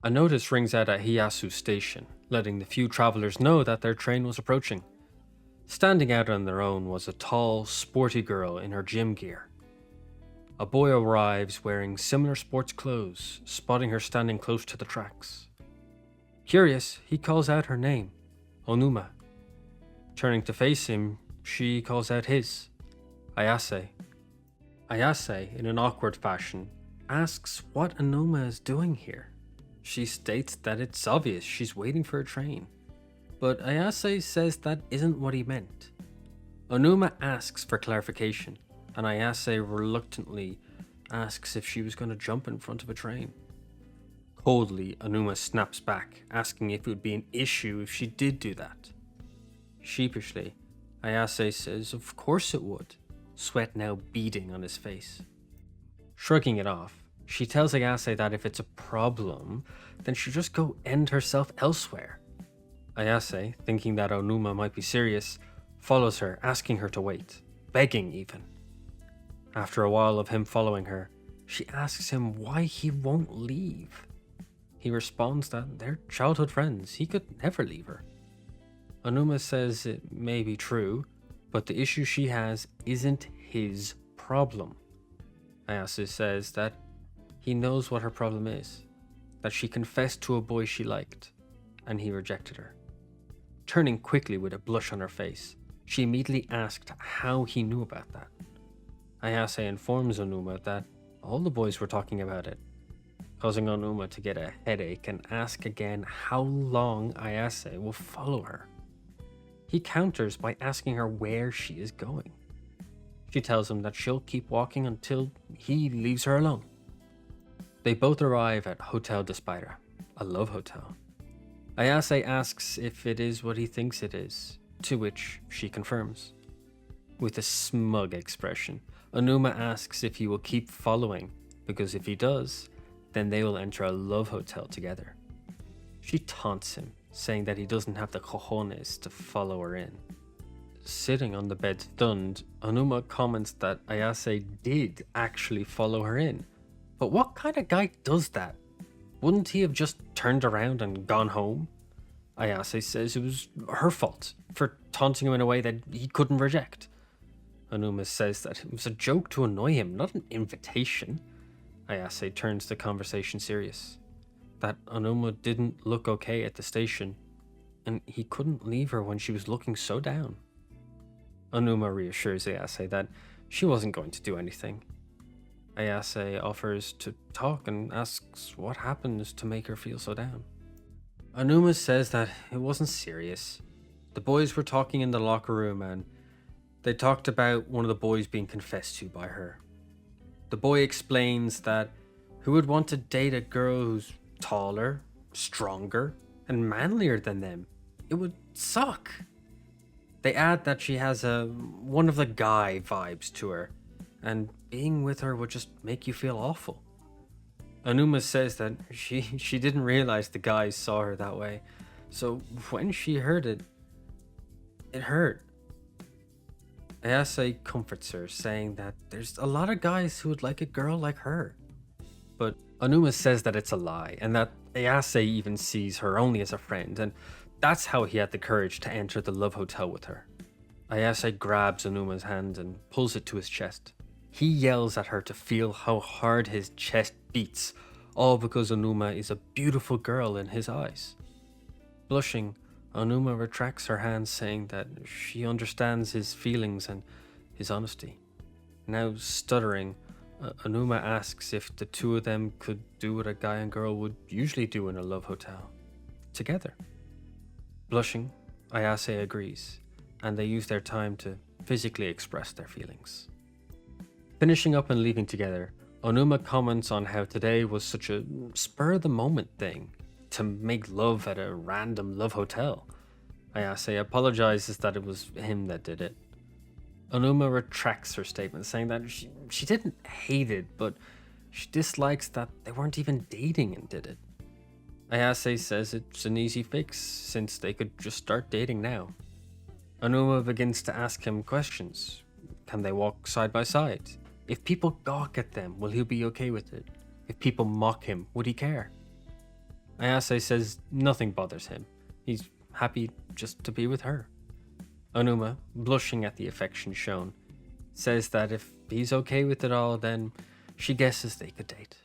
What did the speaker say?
A notice rings out at Hiyasu station, letting the few travelers know that their train was approaching. Standing out on their own was a tall, sporty girl in her gym gear. A boy arrives wearing similar sports clothes, spotting her standing close to the tracks. Curious, he calls out her name, Aonuma. Turning to face him, she calls out his, Ayase. Ayase, in an awkward fashion, asks what Aonuma is doing here. She states that it's obvious she's waiting for a train, but Ayase says that isn't what he meant. Aonuma asks for clarification, and Ayase reluctantly asks if she was going to jump in front of a train. Coldly, Aonuma snaps back, asking if it would be an issue if she did do that. Sheepishly, Ayase says of course it would, sweat now beading on his face. Shrugging it off, she tells Ayase that if it's a problem, then she'll just go end herself elsewhere. Ayase, thinking that Aonuma might be serious, follows her, asking her to wait, begging even. After a while of him following her, she asks him why he won't leave. He responds that they're childhood friends, he could never leave her. Aonuma says it may be true, but the issue she has isn't his problem. Ayase says that he knows what her problem is, that she confessed to a boy she liked, and he rejected her. Turning quickly with a blush on her face, she immediately asked how he knew about that. Ayase informs Aonuma that all the boys were talking about it, causing Aonuma to get a headache and ask again how long Ayase will follow her. He counters by asking her where she is going. She tells him that she'll keep walking until he leaves her alone. They both arrive at Hotel Despira, a love hotel. Ayase asks if it is what he thinks it is, to which she confirms. With a smug expression, Aonuma asks if he will keep following, because if he does, then they will enter a love hotel together. She taunts him, saying that he doesn't have the cojones to follow her in. Sitting on the bed stunned, Aonuma comments that Ayase did actually follow her in. But what kind of guy does that? Wouldn't he have just turned around and gone home? Ayase says it was her fault for taunting him in a way that he couldn't reject. Aonuma says that it was a joke to annoy him, not an invitation. Ayase turns the conversation serious. That Aonuma didn't look okay at the station, and he couldn't leave her when she was looking so down. Aonuma reassures Ayase that she wasn't going to do anything. Ayase offers to talk and asks what happens to make her feel so down. Aonuma says that it wasn't serious. The boys were talking in the locker room and they talked about one of the boys being confessed to by her. The boy explains that who would want to date a girl who's taller, stronger, and manlier than them? It would suck. They add that she has one of the guy vibes to her, and being with her would just make you feel awful. Aonuma says that she didn't realize the guys saw her that way, so when she heard it, it hurt. Ayase comforts her, saying that there's a lot of guys who would like a girl like her. But Aonuma says that it's a lie, and that Ayase even sees her only as a friend, and that's how he had the courage to enter the love hotel with her. Ayase grabs Aonuma's hand and pulls it to his chest. He yells at her to feel how hard his chest beats, all because Aonuma is a beautiful girl in his eyes. Blushing, Aonuma retracts her hand, saying that she understands his feelings and his honesty. Now stuttering, Aonuma asks if the two of them could do what a guy and girl would usually do in a love hotel, together. Blushing, Ayase agrees, and they use their time to physically express their feelings. Finishing up and leaving together, Aonuma comments on how today was such a spur-of-the-moment thing, to make love at a random love hotel. Ayase apologizes that it was him that did it. Aonuma retracts her statement, saying that she didn't hate it, but she dislikes that they weren't even dating and did it. Ayase says it's an easy fix, since they could just start dating now. Aonuma begins to ask him questions. Can they walk side by side? If people gawk at them, will he be okay with it? If people mock him, would he care? Ayase says nothing bothers him. He's happy just to be with her. Aonuma, blushing at the affection shown, says that if he's okay with it all, then she guesses they could date.